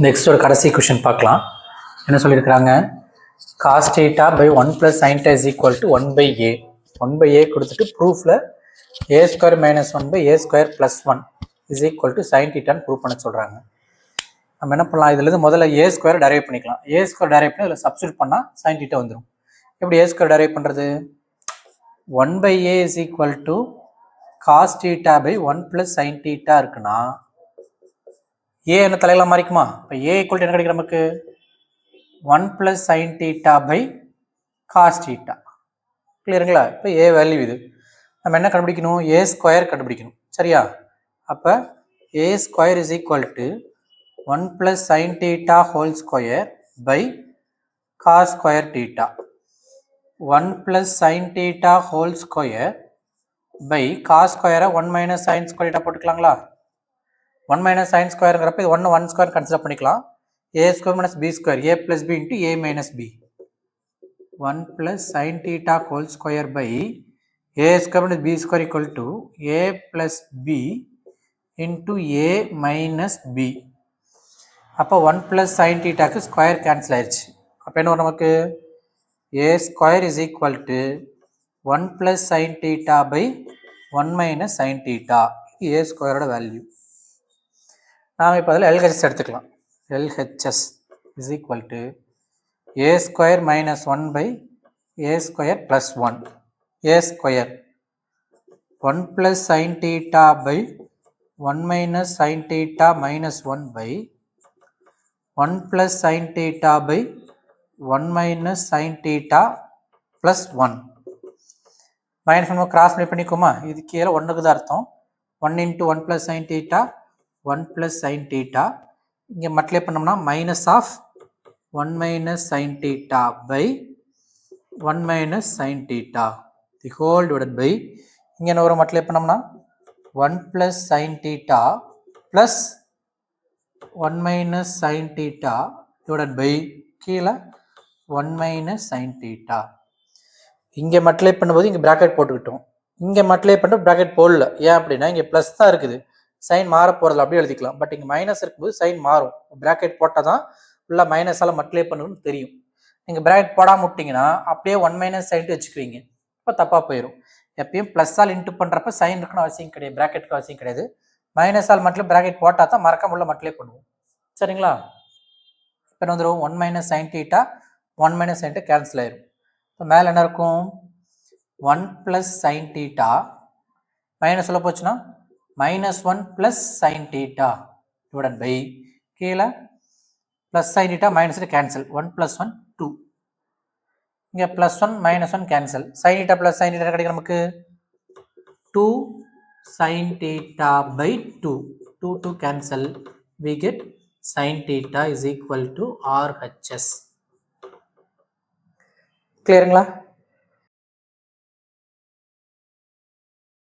Next ஒரு கடைசி question பார்க்கலாம். என்ன சொல்லியிருக்கிறாங்க? Cos theta by 1 + sin θ is equal to 1/a. 1/a கொடுத்துட்டு ப்ரூஃபில் a² - 1/a² + 1 is equal to sin θன்னு ப்ரூவ் பண்ண சொல்கிறாங்க. நம்ம என்ன பண்ணலாம்? இதுலேருந்து முதல்ல a² டெரைவ் பண்ணிக்கலாம். a² டெரைவ் பண்ணி இதில் சப்ஸ்டியூட் பண்ணால் sin θ வந்துடும். எப்படி a² டெரைவ் பண்ணுறது? 1/a is equal to cos theta by 1 + sin θ இருக்குன்னா a என்ன தலையெல்லாம் மாறிக்குமா? இப்போ a ஈக்குவல் டு என்ன கிடைக்கும் நமக்கு? 1 + sin θ பை காஸ் தீட்டா. கிளியருங்களா? இப்போ a வேல்யூ இது. நம்ம என்ன கண்டுபிடிக்கணும்? a² கண்டுபிடிக்கணும். சரியா? அப்போ a² is equal to 1 + sin θ whole square by cos square theta. 1 + sin θ whole square by cos ஸ்கொயரை 1 - sin ஸ்கொயர் போட்டுக்கலாங்களா? 1 - sin ஸ்கொயருங்கிறப்ப இது 1 கன்சிடர் பண்ணிக்கலாம். a² - b², a + b into a - b. 1 + sin θ whole square by a² - b² equal to a + b into a - b. அப்போ 1 + sin θக்கு square cancel ஆயிடுச்சு. அப்போ என்ன வரும் நமக்கு? a² is equal to 1 + sin θ by 1 - sin θ. இது a² value. நாம் இப்போ அதில் LHS எடுத்துக்கலாம். LHS is equal to a² - 1 by a² plus 1. a² 1 + sin θ by 1 - sin θ minus 1 by 1 + sin θ by 1 - sin θ plus 1. Minus நம்ம கிராஸ் பண்ணிக்கோமா? இது கீழே 1க்கு தான் அர்த்தம். 1 into 1 + sin θ 1 + sin θ. இங்கே மல்டிப்ளை பண்ணோம்னா minus of 1 - sin θ by 1 - sin θ the whole divided by இங்கே என்ன ஒரு மல்டிப்ளை பண்ணோம்னா 1 + sin θ plus 1 - sin θ divided by கீழே 1 - sin θ. இங்கே மல்டிப்ளை பண்ணும்போது இங்கே ப்ராக்கெட் போட்டுக்கிட்டோம். இங்கே மல்டிப்ளை பண்ணுற ப்ராக்கெட் போடல. ஏன் அப்படின்னா இங்கே ப்ளஸ் தான் இருக்குது, சைன் மாற போகிறதில்ல, அப்படியே எழுதிக்கலாம். பட் இங்கே மைனஸ் இருக்கும்போது சைன் மாறும். ப்ராக்கெட் போட்டால் தான் ஃபுல்லாக மைனஸால் மல்டிப்ளை பண்ணணும்னு தெரியும். நீங்கள் ப்ராக்கெட் போடாமல் விட்டிங்கன்னா அப்படியே 1 - sin வச்சுக்குவீங்க. இப்போ தப்பாக போயிடும். எப்பயும் ப்ளஸ்ஸால் இன்ட்டு பண்ணுறப்ப சைன் இருக்குன்னு அவசியம் கிடையாது, ப்ராக்கெட்டுக்கு அவசியம் கிடையாது. மைனஸால் மட்டும் ப்ராக்கெட் போட்டால் தான் மறக்காம உள்ள மல்டிப்ளை பண்ணுவோம். சரிங்களா? இப்போ என்ன வந்துடும்? 1 - sin θ 1 - sin கேன்சல் ஆயிரும். இப்போ மேலே என்ன இருக்கும்? 1 + sin θ மைனஸ் சொல்ல போச்சுன்னா -1 + sin θ டிவைடட் பை கீழே ப்ளஸ் sin θ மைனஸ் கேன்சல் 1 + 1 2. இங்கே +1 -1 கேன்சல். sin θ + sin θ என்ன கிடைக்கும் நமக்கு? 2 sin θ by 2. 2 cancel. We get sin θ is equal to RHS. கிளியருங்களா?